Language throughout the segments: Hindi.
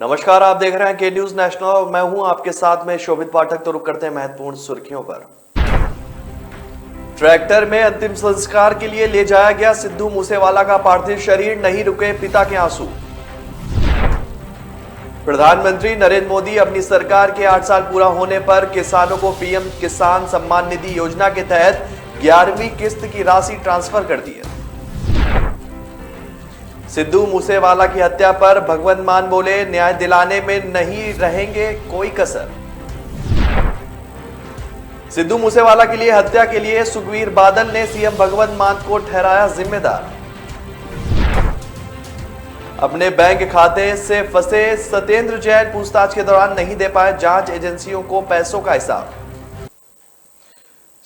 नमस्कार, आप देख रहे हैं के न्यूज नेशनल। मैं हूं आपके साथ में शोभित पाठक। तो रुक करते हैं महत्वपूर्ण सुर्खियों पर। ट्रैक्टर में अंतिम संस्कार के लिए ले जाया गया सिद्धू मूसेवाला का पार्थिव शरीर, नहीं रुके पिता के आंसू। प्रधानमंत्री नरेंद्र मोदी अपनी सरकार के 8 साल पूरा होने पर किसानों को पीएम किसान सम्मान निधि योजना के तहत 11वीं किस्त की राशि ट्रांसफर कर दी है। सिद्धू मूसेवाला की हत्या पर भगवंत मान बोले, न्याय दिलाने में नहीं रहेंगे कोई कसर। सिद्धू मूसेवाला के लिए हत्या के लिए सुखबीर बादल ने सीएम भगवंत मान को ठहराया जिम्मेदार। अपने बैंक खाते से फंसे सत्येंद्र जैन पूछताछ के दौरान नहीं दे पाए जांच एजेंसियों को पैसों का हिसाब।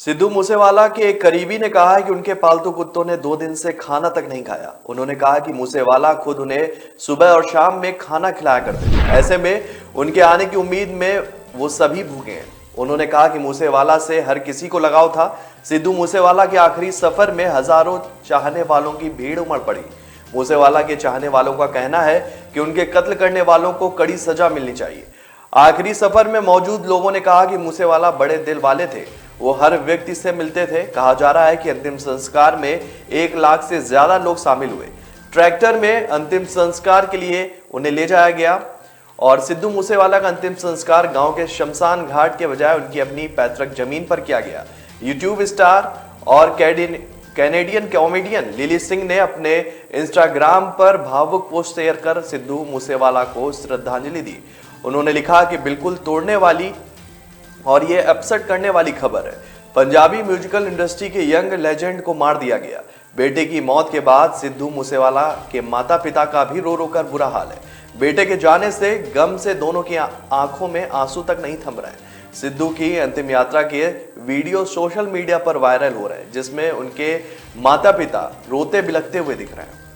सिद्धू मूसेवाला के एक करीबी ने कहा है कि उनके पालतू कुत्तों ने 2 दिन से खाना तक नहीं खाया। उन्होंने कहा कि मूसेवाला खुद उन्हें सुबह और शाम में खाना खिलाया करते थे। ऐसे में उनके आने की उम्मीद में वो सभी भूखे हैं। उन्होंने कहा कि मूसेवाला से हर किसी को लगाव था। सिद्धू मूसेवाला के आखिरी सफर में हजारों चाहने वालों की भीड़ उमड़ पड़ी। मूसेवाला के चाहने वालों का कहना है कि उनके कत्ल करने वालों को कड़ी सजा मिलनी चाहिए। आखिरी सफर में मौजूद लोगों ने कहा कि मूसेवाला बड़े दिल वाले थे, वो हर व्यक्ति से मिलते थे। कहा जा रहा है कि अंतिम संस्कार में 1 लाख से ज्यादा लोग शामिल हुए। ट्रैक्टर में अंतिम संस्कार के लिए उन्हें ले जाया गया और सिद्धू मूसेवाला का अंतिम संस्कार गांव के शमशान घाट के बजाय उनकी अपनी पैतृक जमीन पर किया गया। यूट्यूब स्टार और कैनेडियन कॉमेडियन लिली सिंह ने अपने इंस्टाग्राम पर भावुक पोस्ट शेयर कर सिद्धू मूसेवाला को श्रद्धांजलि दी। उन्होंने लिखा कि बिल्कुल तोड़ने वाली और ये अपसेट करने वाली खबर है। पंजाबी म्यूजिकल इंडस्ट्री के यंग लेजेंड को मार दिया गया। बेटे की मौत के बाद सिद्धू मूसेवाला के माता पिता का भी रो रो कर बुरा हाल है। बेटे के जाने से गम से दोनों की आंखों में आंसू तक नहीं थम रहे। सिद्धू की अंतिम यात्रा के वीडियो सोशल मीडिया पर वायरल हो रहे हैं, जिसमें उनके माता पिता रोते बिलखते हुए दिख रहे हैं।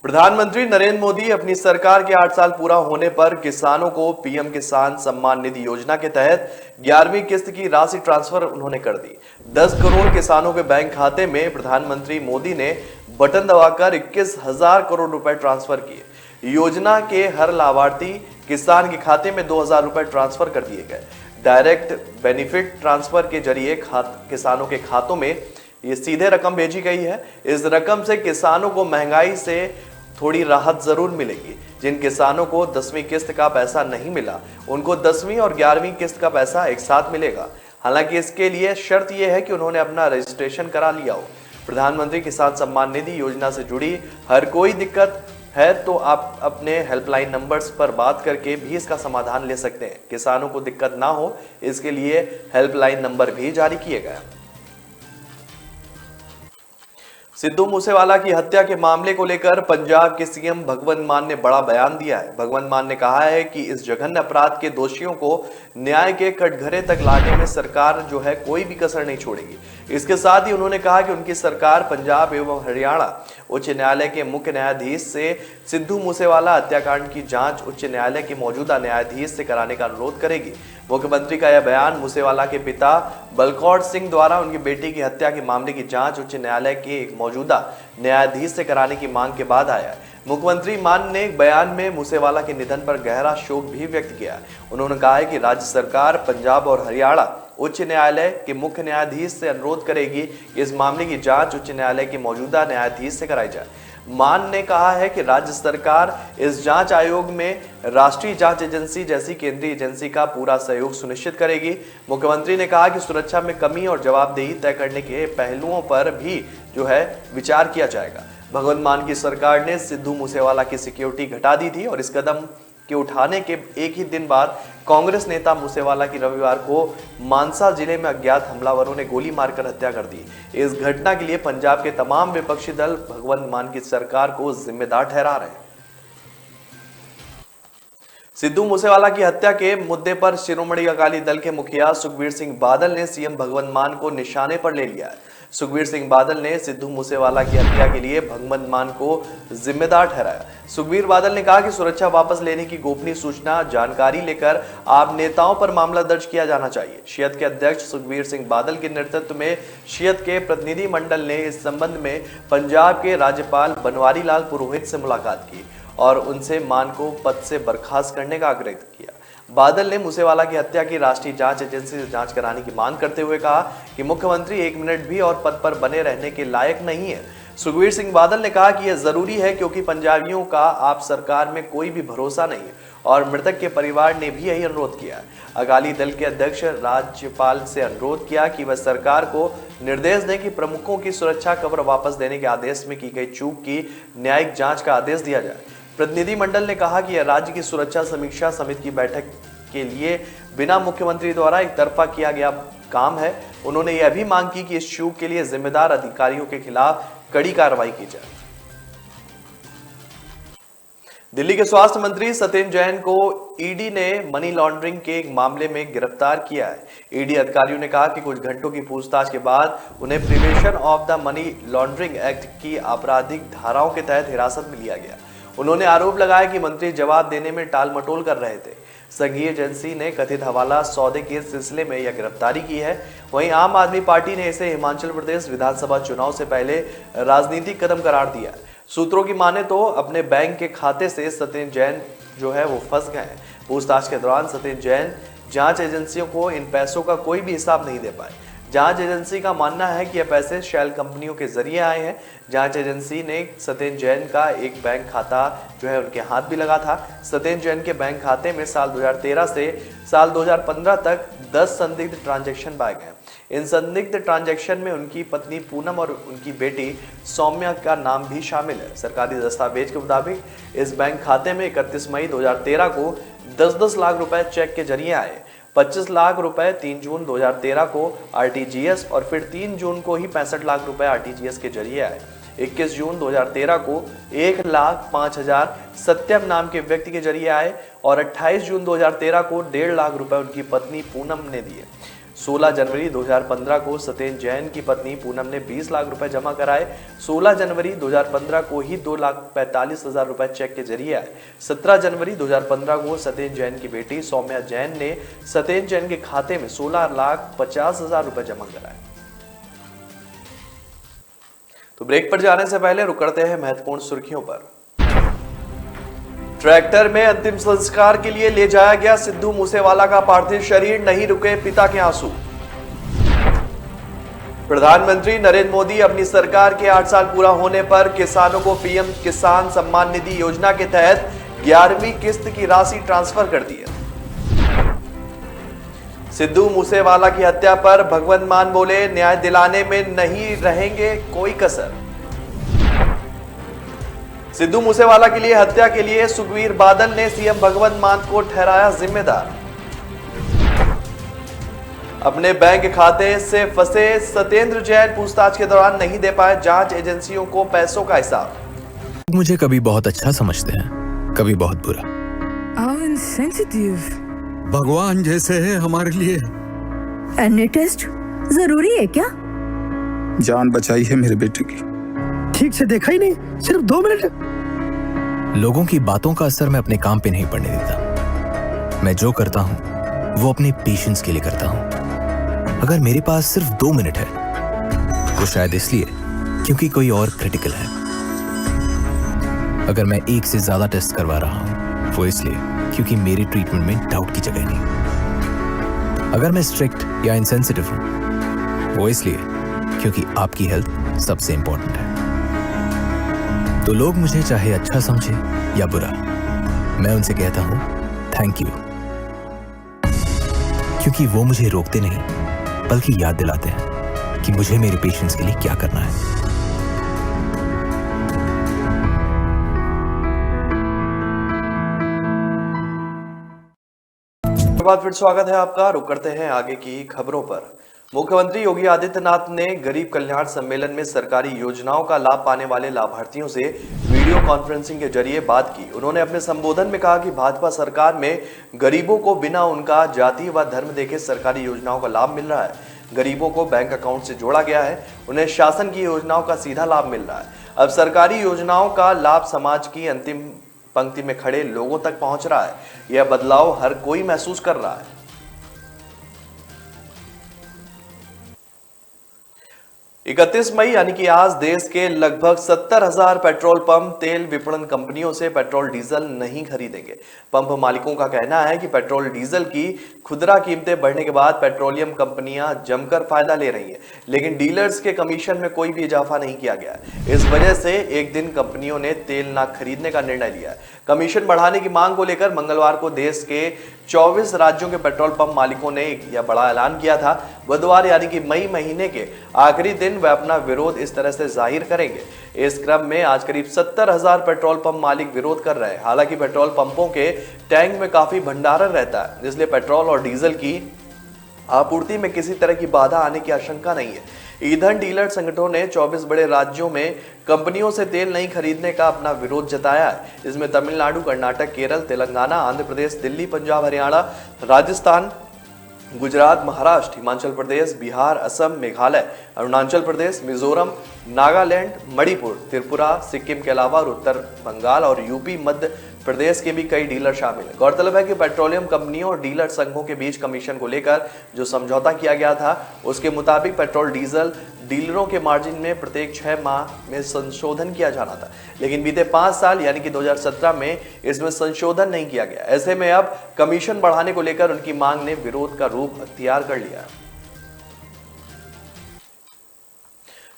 प्रधानमंत्री नरेंद्र मोदी अपनी सरकार के 8 साल पूरा होने पर किसानों को पीएम किसान सम्मान निधि योजना के तहत 11वीं किस्त की राशि ट्रांसफर उन्होंने कर दी। 10 करोड़ किसानों के बैंक खाते में प्रधानमंत्री मोदी ने बटन दबाकर 21,000 करोड़ रुपए ट्रांसफर किए। योजना के हर लाभार्थी किसान के खाते में 2,000 रुपए ट्रांसफर कर दिए गए। डायरेक्ट बेनिफिट ट्रांसफर के जरिए किसानों के खातों में ये सीधे रकम भेजी गई है। इस रकम से किसानों को महंगाई से थोड़ी राहत जरूर मिलेगी। जिन किसानों को 10वीं किस्त का पैसा नहीं मिला, उनको 10वीं और 11वीं किस्त का पैसा एक साथ मिलेगा। हालांकि इसके लिए शर्त यह है कि उन्होंने अपना रजिस्ट्रेशन करा लिया हो। प्रधानमंत्री किसान सम्मान निधि योजना से जुड़ी हर कोई दिक्कत है तो आप अपने हेल्पलाइन नंबर्स पर बात करके भी इसका समाधान ले सकते हैं। किसानों को दिक्कत ना हो, इसके लिए हेल्पलाइन नंबर भी जारी किए गए। सिद्धू मूसेवाला की हत्या के मामले को लेकर पंजाब के सीएम भगवंत मान ने बड़ा बयान दिया है। भगवंत मान ने कहा है कि इस जघन्य अपराध के दोषियों को न्याय के कटघरे तक लाने में सरकार जो है कोई भी कसर नहीं छोड़ेगी। इसके साथ ही उन्होंने कहा कि उनकी सरकार पंजाब एवं हरियाणा उच्च न्यायालय के मुख्य न्यायाधीश से सिद्धू मूसेवाला हत्याकांड की जांच उच्च न्यायालय के मौजूदा न्यायाधीश से कराने का अनुरोध करेगी। मुख्यमंत्री का यह बयान मूसेवाला के पिता बलकौर सिंह द्वारा उनकी बेटी की हत्या के मामले की जांच उच्च न्यायालय के एक मौजूदा न्यायाधीश से कराने की मांग के बाद आया है। मुख्यमंत्री मान ने एक बयान में मूसेवाला के निधन पर गहरा शोक भी व्यक्त किया। उन्होंने कहा है कि राज्य सरकार पंजाब और हरियाणा उच्च न्यायालय के मुख्य न्यायाधीश से अनुरोध करेगी कि इस मामले की जांच उच्च न्यायालय के मौजूदा न्यायाधीश से कराई जाए। मान ने कहा है कि राज्य सरकार इस जांच आयोग में राष्ट्रीय जांच एजेंसी जैसी केंद्रीय एजेंसी का पूरा सहयोग सुनिश्चित करेगी। मुख्यमंत्री ने कहा कि सुरक्षा में कमी और जवाबदेही तय करने के पहलुओं पर भी जो है विचार किया जाएगा। भगवंत मान की सरकार ने सिद्धू मूसेवाला की सिक्योरिटी घटा दी थी और इस कदम के उठाने के एक ही दिन बाद कांग्रेस नेता मूसेवाला की रविवार को मानसा जिले में अज्ञात हमलावरों ने गोली मारकर हत्या कर दी। इस घटना के लिए पंजाब के तमाम विपक्षी दल भगवंत मान की सरकार को जिम्मेदार ठहरा रहे हैं। सिद्धू मूसेवाला की हत्या के मुद्दे पर शिरोमणि अकाली दल के मुखिया सुखबीर सिंह बादल ने सीएम भगवंत मान को निशाने पर ले लिया है। सुखबीर सिंह बादल ने सिद्धू मूसेवाला की हत्या के लिए भगवंत मान को जिम्मेदार ठहराया। सुखबीर बादल ने कहा कि सुरक्षा वापस लेने की गोपनीय सूचना जानकारी लेकर आप नेताओं पर मामला दर्ज किया जाना चाहिए। शियत के अध्यक्ष सुखबीर सिंह बादल के नेतृत्व में शियत के प्रतिनिधि मंडल ने इस संबंध में पंजाब के राज्यपाल बनवारी लाल पुरोहित से मुलाकात की और उनसे मान को पद से बर्खास्त करने का आग्रह किया। बादल ने मूसेवाला की हत्या की राष्ट्रीय जांच एजेंसी से जांच कराने की मांग करते हुए कहा कि मुख्यमंत्री 1 मिनट भी और पद पर बने रहने के लायक नहीं है। सुखबीर सिंह बादल ने कहा कि यह जरूरी है क्योंकि पंजाबियों का आप सरकार में कोई भी भरोसा नहीं है और मृतक के परिवार ने भी यही अनुरोध किया है। अकाली दल के अध्यक्ष राज्यपाल से अनुरोध किया कि वह सरकार को निर्देश दें कि प्रमुखों की सुरक्षा कवर वापस देने के आदेश में की गई चूक की न्यायिक जांच का आदेश दिया जाए। प्रतिनिधि मंडल ने कहा कि यह राज्य की सुरक्षा समीक्षा समिति की बैठक के लिए बिना मुख्यमंत्री द्वारा एक तरफा किया गया काम है। उन्होंने यह भी मांग की कि इस चूक के लिए जिम्मेदार अधिकारियों के खिलाफ कड़ी कार्रवाई की जाए। दिल्ली के स्वास्थ्य मंत्री सत्येंद्र जैन को ईडी ने मनी लॉन्ड्रिंग के एक मामले में गिरफ्तार किया है। ईडी अधिकारियों ने कहा कि कुछ घंटों की पूछताछ के बाद उन्हें prevention of the money laundering act की आपराधिक धाराओं के तहत हिरासत में लिया गया। उन्होंने आरोप लगाया कि मंत्री जवाब देने में टाल मटोल कर रहे थे। संघीय एजेंसी ने कथित हवाला सौदे के सिलसिले में यह गिरफ्तारी की है। वहीं आम आदमी पार्टी ने इसे हिमाचल प्रदेश विधानसभा चुनाव से पहले राजनीतिक कदम करार दिया। सूत्रों की माने तो अपने बैंक के खाते से सत्येंद्र जैन जो है वो फंस गए हैं। पूछताछ के दौरान सत्येंद्र जैन जांच एजेंसियों को इन पैसों का कोई भी हिसाब नहीं दे पाए। जांच एजेंसी का मानना है कि यह पैसे शेल कंपनियों के जरिए आए हैं। जांच एजेंसी ने सत्येंद्र जैन का एक बैंक खाता जो है उनके हाथ भी लगा था। सत्येंद्र जैन के बैंक खाते में साल 2013 से साल 2015 तक 10 संदिग्ध ट्रांजैक्शन पाए गए। इन संदिग्ध ट्रांजैक्शन में उनकी पत्नी पूनम और उनकी बेटी सौम्या का नाम भी शामिल है। सरकारी दस्तावेज के मुताबिक इस बैंक खाते में 31 मई 2013 को 10-10 लाख रुपए चेक के जरिए आए। 25 लाख रुपए 3 जून 2013 को आरटीजीएस और फिर 3 जून को ही 65 लाख रुपए आरटीजीएस के जरिए आए। 21 जून 2013 को 1,05,000 सत्यम नाम के व्यक्ति के जरिए आए और 28 जून 2013 को 1.5 लाख रुपए उनकी पत्नी पूनम ने दिए। 16 जनवरी 2015 को सत्येंद्र जैन की पत्नी पूनम ने 20 लाख रुपए जमा कराए। 16 जनवरी 2015 को ही 2,45,000 रुपए चेक के जरिए आए। 17 जनवरी 2015 को सत्येंद्र जैन की बेटी सौम्या जैन ने सत्येंद्र जैन के खाते में 16,50,000 रुपए जमा कराए। तो ब्रेक पर जाने से पहले रुक करते हैं महत्वपूर्ण सुर्खियों पर। ट्रैक्टर में अंतिम संस्कार के लिए ले जाया गया सिद्धू मूसेवाला का पार्थिव शरीर, नहीं रुके पिता के आंसू। प्रधानमंत्री नरेंद्र मोदी अपनी सरकार के 8 साल पूरा होने पर किसानों को पीएम किसान सम्मान निधि योजना के तहत 11वीं किस्त की राशि ट्रांसफर कर दी है। सिद्धू मूसेवाला की हत्या पर भगवंत मान बोले, न्याय दिलाने में नहीं रहेंगे कोई कसर। सिद्धू मूसेवाला के लिए हत्या के लिए सुखबीर बादल ने सीएम भगवंत मान को ठहराया जिम्मेदार। अपने बैंक खाते से फंसे सत्येंद्र जैन पूछताछ के दौरान नहीं दे पाए जांच एजेंसियों को पैसों का हिसाब। मुझे कभी बहुत अच्छा समझते हैं, कभी बहुत बुरा। भगवान जैसे है हमारे लिए। एनी टेस्ट जरूरी है क्या? जान बचाई है मेरे बेटे की। ठीक से देखा ही नहीं, सिर्फ 2 मिनट। लोगों की बातों का असर मैं अपने काम पे नहीं पड़ने देता। मैं जो करता हूं वो अपने पेशेंस के लिए करता हूं। अगर मेरे पास सिर्फ 2 मिनट है तो शायद इसलिए क्योंकि कोई और क्रिटिकल है। अगर मैं 1 से ज्यादा टेस्ट करवा रहा हूं वो इसलिए क्योंकि मेरी ट्रीटमेंट में डाउट की जगह नहीं। अगर मैं स्ट्रिक्ट या इनसेंसिटिव हूं वो इसलिए क्योंकि आपकी हेल्थ सबसे इंपॉर्टेंट है। तो लोग मुझे चाहे अच्छा समझे या बुरा, मैं उनसे कहता हूं थैंक यू, क्योंकि वो मुझे रोकते नहीं बल्कि याद दिलाते हैं कि मुझे मेरे पेशेंट्स के लिए क्या करना है। बाद फिर स्वागत है आपका। रुक करते हैं आगे की खबरों पर। मुख्यमंत्री योगी आदित्यनाथ ने गरीब कल्याण सम्मेलन में सरकारी योजनाओं का लाभ पाने वाले लाभार्थियों से वीडियो कॉन्फ्रेंसिंग के जरिए बात की। उन्होंने अपने संबोधन में कहा कि भाजपा सरकार में गरीबों को बिना उनका जाति व धर्म देखे सरकारी योजनाओं का लाभ मिल रहा है। गरीबों को बैंक अकाउंट से जोड़ा गया है, उन्हें शासन की योजनाओं का सीधा लाभ मिल रहा है। अब सरकारी योजनाओं का लाभ समाज की अंतिम पंक्ति में खड़े लोगों तक पहुंच रहा है। यह बदलाव हर कोई महसूस कर रहा है। 31 मई यानी कि आज देश के लगभग 70,000 पेट्रोल पंप तेल विपणन कंपनियों से पेट्रोल डीजल नहीं खरीदेंगे। पंप मालिकों का कहना है कि पेट्रोल डीजल की खुदरा कीमतें बढ़ने के बाद पेट्रोलियम कंपनियां जमकर फायदा ले रही हैं, लेकिन डीलर्स के कमीशन में कोई भी इजाफा नहीं किया गया है। इस वजह से एक दिन कंपनियों ने तेल न खरीदने का निर्णय लिया है। कमीशन बढ़ाने की मांग को लेकर मंगलवार को देश के 24 राज्यों के पेट्रोल पंप मालिकों ने यह बड़ा ऐलान किया था। बुधवार यानी कि मई महीने के आखिरी दिन वे अपना विरोध इस तरह से जाहिर करेंगे। इस क्रम में आज करीब 70,000 पेट्रोल पंप मालिक विरोध कर रहे हैं। हालांकि पेट्रोल पंपों के टैंक में काफी भंडारण रहता है, इसलिए पेट्रोल और डीजल की आपूर्ति में किसी तरह की बाधा आने की आशंका नहीं है। ईंधन डीलर संगठनों ने 24 बड़े राज्यों में कंपनियों से तेल नहीं खरीदने का अपना विरोध जताया है। इसमें तमिलनाडु, कर्नाटक, केरल, तेलंगाना, आंध्र प्रदेश, दिल्ली, पंजाब, हरियाणा, राजस्थान, गुजरात, महाराष्ट्र, हिमाचल प्रदेश, बिहार, असम, मेघालय, अरुणाचल प्रदेश, मिजोरम, नागालैंड, मणिपुर, त्रिपुरा, सिक्किम के अलावा उत्तर बंगाल और यूपी, मध्य प्रदेश के भी कई डीलर शामिल हैं। गौरतलब है कि पेट्रोलियम कंपनियों और डीलर संघों के बीच कमीशन को लेकर जो समझौता किया गया था, उसके मुताबिक पेट्रोल डीजल डीलरों के मार्जिन में प्रत्येक 6 माह में संशोधन किया जाना था, लेकिन बीते 5 साल यानी कि 2017 में इसमें संशोधन नहीं किया गया। ऐसे में अब कमीशन बढ़ाने को लेकर उनकी मांग ने विरोध का रूप अख्तियार कर लिया।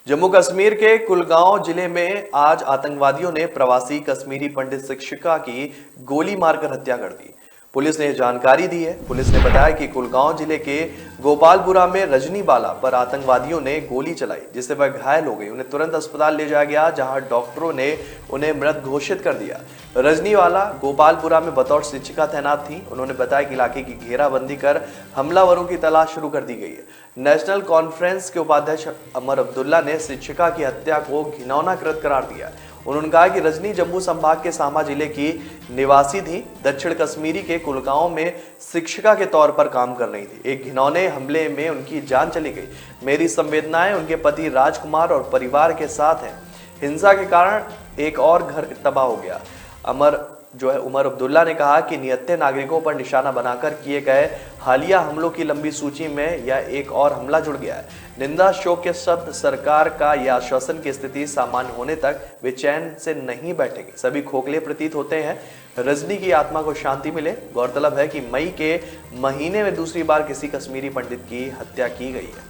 जम्मू कश्मीर के कुलगांव जिले में आज आतंकवादियों ने प्रवासी कश्मीरी पंडित शिक्षिका की गोली मारकर हत्या कर दी। पुलिस ने जानकारी दी है। पुलिस ने बताया कि कुलगांव जिले के गोपालपुरा में रजनी बाला पर आतंकवादियों ने गोली चलाई, जिससे वह घायल हो गई। उन्हें तुरंत अस्पताल ले जाया गया, जहां डॉक्टरों ने उन्हें मृत घोषित कर दिया। रजनी वाला गोपालपुरा में बतौर शिक्षिका तैनात थी। उन्होंने बताया कि इलाके की घेराबंदी कर हमलावरों की तलाश शुरू कर दी गई है। नेशनल कॉन्फ्रेंस के उपाध्यक्ष अमर अब्दुल्ला ने शिक्षिका की हत्या को घिनौना कृत करार दिया। उन्होंने कहा कि रजनी जम्मू संभाग के सामा जिले की निवासी थी। दक्षिण कश्मीरी के कुलगांव में शिक्षिका के तौर पर काम कर रही थी। एक घिनौने हमले में उनकी जान चली गई। मेरी संवेदनाएं उनके पति राजकुमार और परिवार के साथ हैं। हिंसा के कारण एक और घर तबाह हो गया। उमर अब्दुल्ला ने कहा कि निहत्थे नागरिकों पर निशाना बनाकर किए गए हालिया हमलों की लंबी सूची में यह एक और हमला जुड़ गया है। निंदा शोक के शब्द सरकार का यह आश्वासन की स्थिति सामान्य होने तक वे चैन से नहीं बैठेंगे। सभी खोखले प्रतीत होते हैं। रजनी की आत्मा को शांति मिले। गौरतलब है कि मई के महीने में दूसरी बार किसी कश्मीरी पंडित की हत्या की गई है।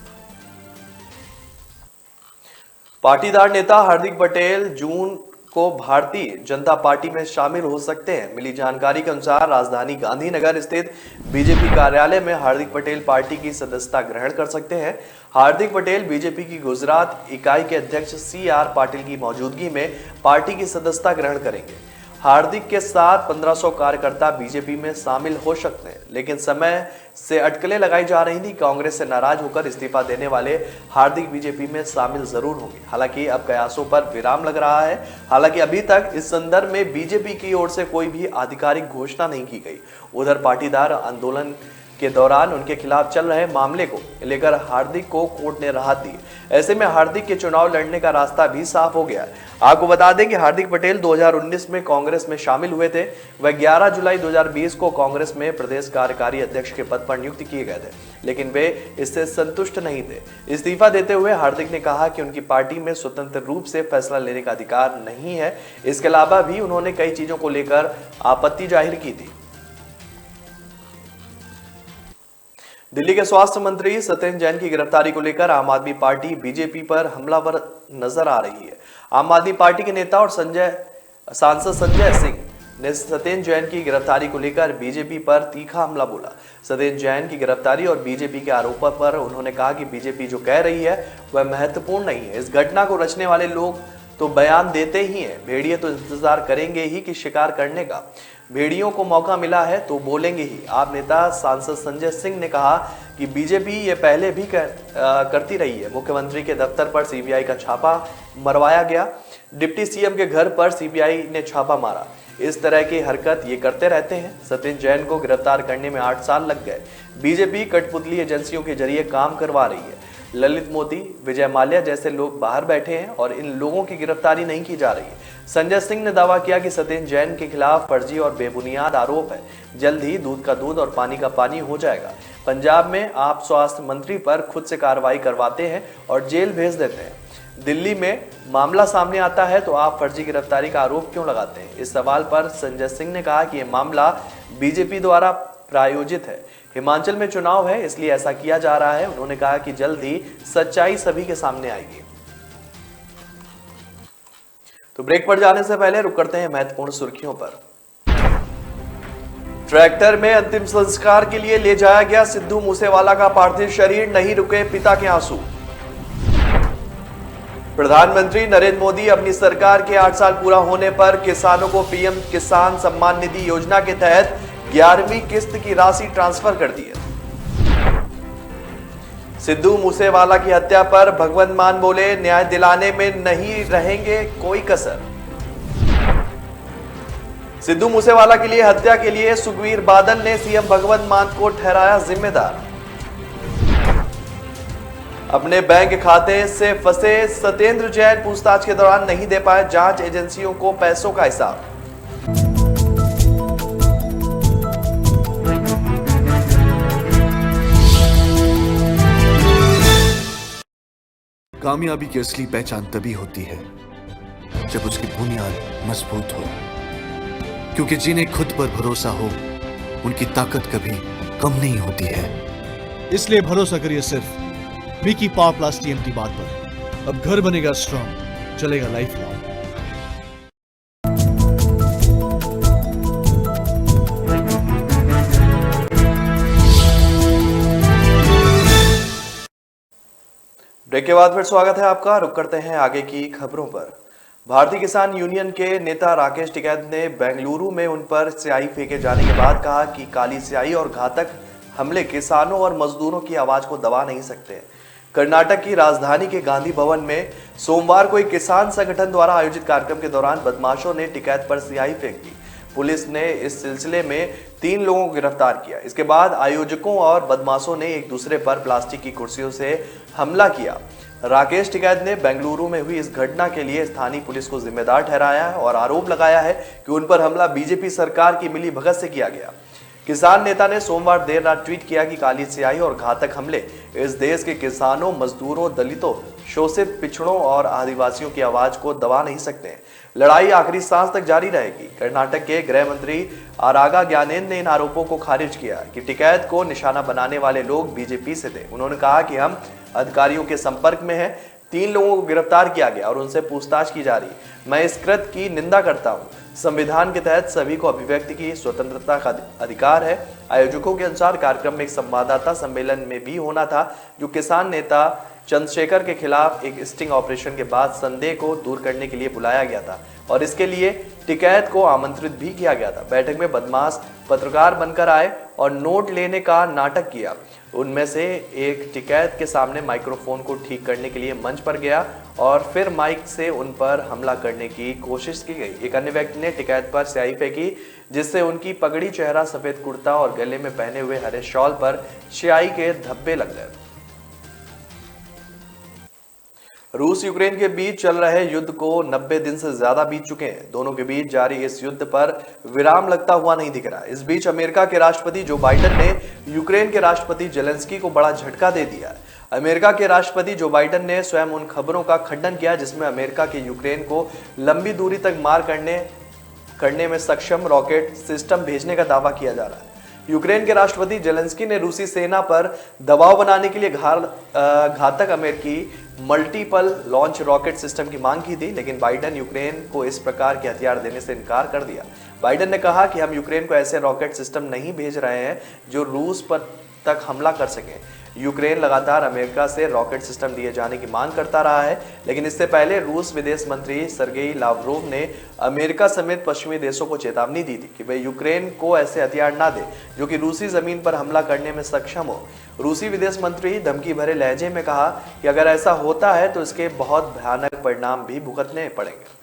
पाटीदार नेता हार्दिक पटेल जून को भारतीय जनता पार्टी में शामिल हो सकते हैं। मिली जानकारी के अनुसार राजधानी गांधीनगर स्थित बीजेपी कार्यालय में हार्दिक पटेल पार्टी की सदस्यता ग्रहण कर सकते हैं। हार्दिक पटेल बीजेपी की गुजरात इकाई के अध्यक्ष CR पाटिल की मौजूदगी में पार्टी की सदस्यता ग्रहण करेंगे। हार्दिक के साथ 1500 कार्यकर्ता बीजेपी में शामिल हो सकते हैं, लेकिन समय से अटकलें लगाई जा रही थी। कांग्रेस से नाराज होकर इस्तीफा देने वाले हार्दिक बीजेपी में शामिल जरूर होंगे। हालांकि अब कयासों पर विराम लग रहा है। हालांकि अभी तक इस संदर्भ में बीजेपी की ओर से कोई भी आधिकारिक घोषणा नहीं की गई। उधर पाटीदार आंदोलन के दौरान उनके खिलाफ चल रहे मामले को लेकर हार्दिक को कोर्ट ने राहत दी। ऐसे में हार्दिक के चुनाव लड़ने का रास्ता भी साफ हो गया। आपको बता दें कि हार्दिक पटेल 2019 में कांग्रेस में शामिल हुए थे। वह 11 जुलाई 2020 को कांग्रेस में प्रदेश कार्यकारी अध्यक्ष के पद पर नियुक्त किए गए थे, लेकिन वे इससे संतुष्ट नहीं थे। इस्तीफा देते हुए हार्दिक ने कहा कि उनकी पार्टी में स्वतंत्र रूप से फैसला लेने का अधिकार नहीं है। इसके अलावा भी उन्होंने कई चीजों को लेकर आपत्ति जाहिर की थी। दिल्ली के स्वास्थ्य मंत्री सत्येंद्र जैन की गिरफ्तारी को लेकर आम आदमी पार्टी बीजेपी पर हमलावर नजर आ रही है। आम आदमी पार्टी के नेता और सांसद संजय सिंह ने सत्येंद्र जैन की गिरफ्तारी को लेकर बीजेपी पर तीखा हमला बोला। सत्येंद्र जैन की गिरफ्तारी और बीजेपी के आरोपों पर उन्होंने कहा कि बीजेपी जो कह रही है वह महत्वपूर्ण नहीं है। इस घटना को रचने वाले लोग तो बयान देते ही हैं, भेड़िए तो इंतजार करेंगे ही कि शिकार करने का। भेड़ियों को मौका मिला है तो बोलेंगे ही। आप नेता सांसद संजय सिंह ने कहा कि बीजेपी ये पहले भी करती रही है। मुख्यमंत्री के दफ्तर पर CBI का छापा मरवाया गया। डिप्टी सीएम के घर पर सीबीआई ने छापा मारा। इस तरह की हरकत ये करते रहते हैं। सत्येंद्र जैन को गिरफ्तार करने में 8 साल लग गए। बीजेपी कठपुतली एजेंसियों के जरिए काम करवा रही है। ललित मोदी, विजय माल्या जैसे लोग बाहर बैठे हैं और इन लोगों की गिरफ्तारी नहीं की जा रही है। संजय सिंह ने दावा किया कि सत्येंद्र जैन के खिलाफ फर्जी और बेबुनियाद आरोप है। जल्द ही दूध का दूध और पानी का पानी हो जाएगा। पंजाब में आप स्वास्थ्य मंत्री पर खुद से कार्रवाई करवाते हैं और जेल भेज देते हैं। दिल्ली में मामला सामने आता है तो आप फर्जी गिरफ्तारी का आरोप क्यों लगाते हैं? इस सवाल पर संजय सिंह ने कहा कि यह मामला बीजेपी द्वारा प्रायोजित है। हिमाचल में चुनाव है, इसलिए ऐसा किया जा रहा है। उन्होंने कहा कि जल्द ही सच्चाई सभी के सामने आएगी। तो ब्रेक पर जाने से पहले रुक करते हैं महत्वपूर्ण सुर्खियों पर। ट्रैक्टर में अंतिम संस्कार के लिए ले जाया गया सिद्धू मूसेवाला का पार्थिव शरीर, नहीं रुके पिता के आंसू। प्रधानमंत्री नरेंद्र मोदी अपनी सरकार के 8 साल पूरा होने पर किसानों को पीएम किसान सम्मान निधि योजना के तहत 11वीं किस्त की राशि ट्रांसफर कर दी है। सिद्धू मूसेवाला की हत्या पर भगवंत मान बोले, न्याय दिलाने में नहीं रहेंगे कोई कसर। सिद्धू मूसेवाला के लिए हत्या के लिए सुखबीर बादल ने सीएम भगवंत मान को ठहराया जिम्मेदार। अपने बैंक खाते से फंसे सत्येंद्र जैन पूछताछ के दौरान नहीं दे पाए जांच एजेंसियों को पैसों का हिसाब। कामयाबी की असली पहचान तभी होती है जब उसकी बुनियाद मजबूत हो, क्योंकि जिन्हें खुद पर भरोसा हो उनकी ताकत कभी कम नहीं होती है। इसलिए भरोसा करिए सिर्फ विकी पावर प्लस टीएमटी बात पर। अब घर बनेगा स्ट्रॉन्ग, चलेगा लाइफ लॉन्ग। ब्रेक के बाद फिर स्वागत है आपका। रुक करते हैं आगे की खबरों पर। भारतीय किसान यूनियन के नेता राकेश टिकैत ने बेंगलुरु में उन पर स्याही फेंके जाने के बाद कहा कि काली स्याही और घातक हमले किसानों और मजदूरों की आवाज को दबा नहीं सकते। कर्नाटक की राजधानी के गांधी भवन में सोमवार को एक किसान संगठन द्वारा आयोजित कार्यक्रम के दौरान बदमाशों ने टिकैत पर स्याही फेंक दी। पुलिस ने इस सिलसिले में 3 लोगों को गिरफ्तार किया। इसके बाद आयोजकों और बदमाशों ने एक दूसरे पर प्लास्टिक की कुर्सियों से हमला किया। राकेश टिकैत ने बेंगलुरु में हुई इस घटना के लिए स्थानीय पुलिस को जिम्मेदार ठहराया है और आरोप लगाया है कि उन पर हमला बीजेपी सरकार की मिलीभगत से किया गया। किसान नेता ने सोमवार देर रात ट्वीट किया कि काली स्याही और घातक हमले इस देश के किसानों, मजदूरों, दलितों, शोषित पिछड़ों और आदिवासियों की आवाज को दबा नहीं सकते। लड़ाई आखिरी सांस तक जारी रहेगी। कर्नाटक के गृह मंत्री आरागा ज्ञानेंद्र ने इन आरोपों को खारिज किया कि टिकैत को निशाना बनाने वाले लोग बीजेपी से थे। उन्होंने कहा कि हम अधिकारियों के संपर्क में हैं। 3 लोगों को गिरफ्तार किया गया और उनसे पूछताछ की जा रही। मैं इस कृत्य की निंदा करता हूं। संविधान के तहत सभी को अभिव्यक्ति की स्वतंत्रता का अधिकार है। आयोजकों के अनुसार कार्यक्रम में एक संवाददाता सम्मेलन में भी होना था, जो किसान नेता चंद्रशेखर के खिलाफ एक स्टिंग ऑपरेशन के बाद संदेह को दूर करने के लिए बुलाया गया था और इसके लिए टिकैत को आमंत्रित भी किया गया था। बैठक में बदमाश पत्रकार बनकर आए और नोट लेने का नाटक किया। उनमें से एक टिकैत के सामने माइक्रोफोन को ठीक करने के लिए मंच पर गया और फिर माइक से उन पर हमला करने की कोशिश की गई। एक अन्य व्यक्ति ने टिकैत पर स्याही फेंकी, जिससे उनकी पगड़ी, चेहरा, सफेद कुर्ता और गले में पहने हुए हरे शॉल पर स्याही के धब्बे लग गए। रूस यूक्रेन के बीच चल रहे युद्ध को 90 दिन से ज्यादा बीत चुके हैं। दोनों के बीच जारी इस युद्ध पर विराम लगता हुआ नहीं दिख रहा। इस बीच अमेरिका के राष्ट्रपति जो बाइडेन ने यूक्रेन के राष्ट्रपति जेलेंस्की को बड़ा झटका दे दिया है। अमेरिका के राष्ट्रपति जो बाइडेन ने स्वयं उन खबरों का खंडन किया जिसमें अमेरिका के यूक्रेन को लंबी दूरी तक मार करने में सक्षम रॉकेट सिस्टम भेजने का दावा किया जा रहा है। यूक्रेन के राष्ट्रपति जेलेंस्की ने रूसी सेना पर दबाव बनाने के लिए घातक अमेरिकी मल्टीपल लॉन्च रॉकेट सिस्टम की मांग की थी, लेकिन बाइडेन यूक्रेन को इस प्रकार के हथियार देने से इनकार कर दिया। बाइडेन ने कहा कि हम यूक्रेन को ऐसे रॉकेट सिस्टम नहीं भेज रहे हैं जो रूस पर तक हमला कर सकें। यूक्रेन लगातार अमेरिका से रॉकेट सिस्टम दिए जाने की मांग करता रहा है, लेकिन इससे पहले रूस विदेश मंत्री सर्गेई लावरोव ने अमेरिका समेत पश्चिमी देशों को चेतावनी दी थी कि वे यूक्रेन को ऐसे हथियार ना दे जो कि रूसी जमीन पर हमला करने में सक्षम हो। रूसी विदेश मंत्री धमकी भरे लहजे में कहा कि अगर ऐसा होता है तो इसके बहुत भयानक परिणाम भी भुगतने पड़ेंगे।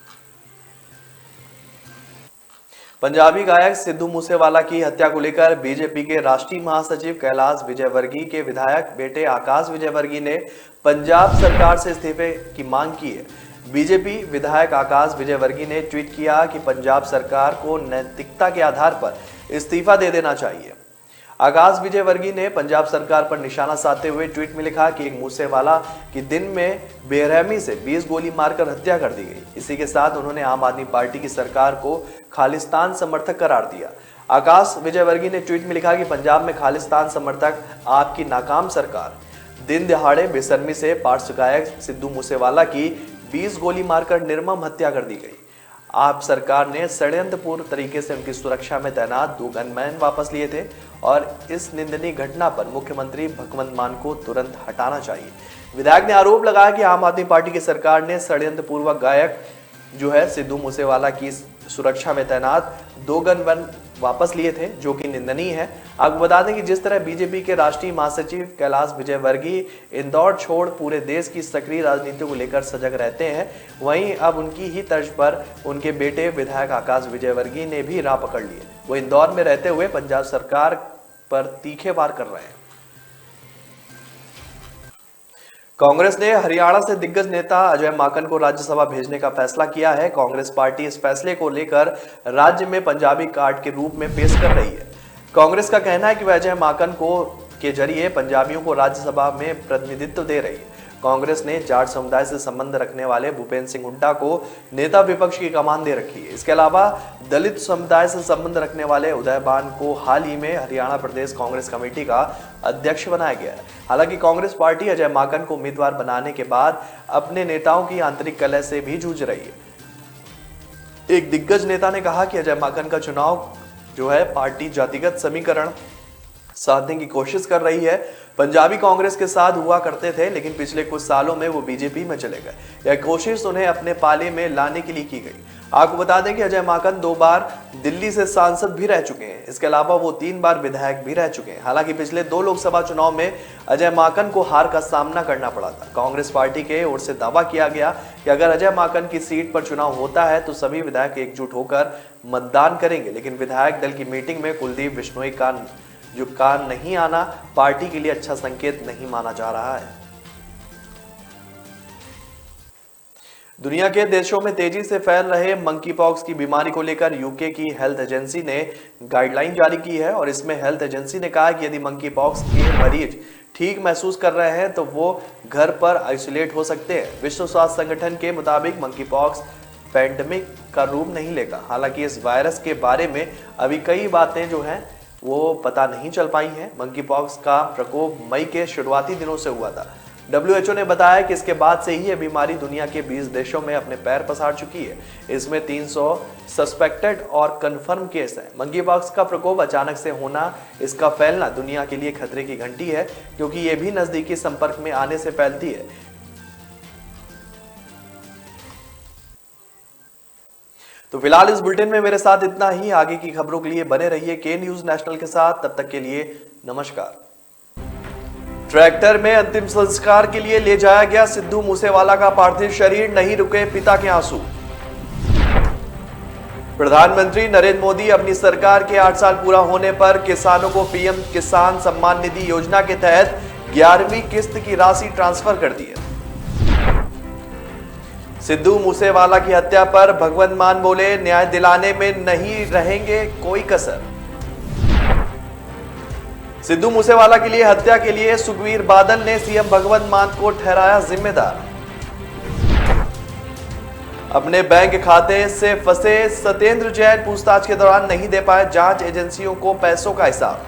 पंजाबी गायक सिद्धू मूसेवाला की हत्या को लेकर बीजेपी के राष्ट्रीय महासचिव कैलाश विजयवर्गीय के विधायक बेटे आकाश विजयवर्गीय ने पंजाब सरकार से इस्तीफे की मांग की है। बीजेपी विधायक आकाश विजयवर्गीय ने ट्वीट किया कि पंजाब सरकार को नैतिकता के आधार पर इस्तीफा दे देना चाहिए। आकाश विजयवर्गीय ने पंजाब सरकार पर निशाना साधते हुए ट्वीट में लिखा कि एक मूसेवाला की दिन में बेरहमी से 20 गोली मारकर हत्या कर दी गई। इसी के साथ उन्होंने आम आदमी पार्टी की सरकार को खालिस्तान समर्थक करार दिया। आकाश विजयवर्गीय ने ट्वीट में लिखा कि पंजाब में खालिस्तान समर्थक आपकी नाकाम सरकार। दिन दिहाड़े बेशर्मी से पार्श्व गायक सिद्धू मूसेवाला की 20 गोली मारकर निर्मम हत्या कर दी गई। आप सरकार ने षड्यंत्रपूर्ण तरीके से उनकी सुरक्षा में तैनात 2 गनमैन वापस लिए थे और इस निंदनीय घटना पर मुख्यमंत्री भगवंत मान को तुरंत हटाना चाहिए। विधायक ने आरोप लगाया कि आम आदमी पार्टी की सरकार ने षड्यंत्रपूर्वक गायक जो है सिद्धू मूसेवाला की सुरक्षा में तैनात 2 गनमैन वापस लिए थे, जो कि निंदनीय है। आपको बता दें कि जिस तरह बीजेपी के राष्ट्रीय महासचिव कैलाश विजयवर्गीय इंदौर छोड़ पूरे देश की सक्रिय राजनीति को लेकर सजग रहते हैं, वहीं अब उनकी ही तर्ज पर उनके बेटे विधायक आकाश विजयवर्गीय ने भी राह पकड़ लिए। वो इंदौर में रहते हुए पंजाब सरकार पर तीखे वार कर रहे हैं। कांग्रेस ने हरियाणा से दिग्गज नेता अजय माकन को राज्यसभा भेजने का फैसला किया है। कांग्रेस पार्टी इस फैसले को लेकर राज्य में पंजाबी कार्ड के रूप में पेश कर रही है। कांग्रेस का कहना है कि वह अजय माकन के जरिए पंजाबियों को राज्यसभा में प्रतिनिधित्व दे रही है। कांग्रेस ने जाट समुदाय से संबंध रखने वाले भूपेंद्र सिंह हुड्डा को नेता विपक्ष की कमान दे रखी है। इसके अलावा दलित समुदाय से संबंध रखने वाले उदयबान को हाल ही में हरियाणा प्रदेश कांग्रेस कमेटी का अध्यक्ष बनाया गया है। हालांकि कांग्रेस पार्टी अजय माकन को उम्मीदवार बनाने के बाद अपने नेताओं की आंतरिक कलह से भी जूझ रही है। एक दिग्गज नेता ने कहा कि अजय माकन का चुनाव जो है पार्टी जातिगत समीकरण साधने की कोशिश कर रही है। पंजाबी कांग्रेस के साथ हुआ करते थे, लेकिन पिछले कुछ सालों में वो बीजेपी में चले गए। यह कोशिश उन्हें अपने पाले में लाने के लिए की गई। आपको बता दें कि अजय माकन 2 बार दिल्ली से सांसद भी रह चुके हैं। इसके अलावा वो 3 बार विधायक भी रह चुके हैं। हालांकि पिछले 2 लोकसभा चुनाव में अजय माकन को हार का सामना करना पड़ा था। कांग्रेस पार्टी के ओर से दावा किया गया कि अगर अजय माकन की सीट पर चुनाव होता है तो सभी विधायक एकजुट होकर मतदान करेंगे, लेकिन विधायक दल की मीटिंग में कुलदीप बिश्नोई का नहीं आना पार्टी के लिए अच्छा संकेत नहीं माना जा रहा है। दुनिया के देशों में तेजी से फैल रहे मंकी पॉक्स की बीमारी को लेकर यूके की हेल्थ एजेंसी ने गाइडलाइन जारी की है और इसमें हेल्थ एजेंसी ने कहा कि यदि मंकी पॉक्स के मरीज ठीक महसूस कर रहे हैं तो वो घर पर आइसोलेट हो सकते हैं। विश्व स्वास्थ्य संगठन के मुताबिक मंकी पॉक्स पैंडेमिक का रूप नहीं लेगा। हालांकि इस वायरस के बारे में अभी कई बातें जो हैं वो पता नहीं चल पाई हैं। मंकी पॉक्स का प्रकोप मई के शुरुआती दिनों से हुआ था। WHO ने बताया कि इसके बाद से ही यह बीमारी दुनिया के 20 देशों में अपने पैर पसार चुकी है। इसमें 300 सस्पेक्टेड और कंफर्म केस हैं। मंकी पॉक्स का प्रकोप अचानक से होना, इसका फैलना दुनिया के लिए खतरे की घंटी है, क्योंकि यह भी नजदीकी संपर्क में आने से फैलती है। तो फिलहाल इस बुलेटिन में मेरे साथ इतना ही। आगे की खबरों के लिए बने रहिए के न्यूज नेशनल के साथ। तब तक के लिए नमस्कार। ट्रैक्टर में अंतिम संस्कार के लिए ले जाया गया सिद्धू मूसेवाला का पार्थिव शरीर, नहीं रुके पिता के आंसू। प्रधानमंत्री नरेंद्र मोदी अपनी सरकार के 8 साल पूरा होने पर किसानों को पीएम किसान सम्मान निधि योजना के तहत 11वीं किस्त की राशि ट्रांसफर कर दी है। सिद्धू मूसेवाला की हत्या पर भगवंत मान बोले, न्याय दिलाने में नहीं रहेंगे कोई कसर। सिद्धू मूसेवाला के लिए हत्या के लिए सुखबीर बादल ने सीएम भगवंत मान को ठहराया जिम्मेदार। अपने बैंक खाते से फंसे सत्येंद्र जैन पूछताछ के दौरान नहीं दे पाए जांच एजेंसियों को पैसों का हिसाब।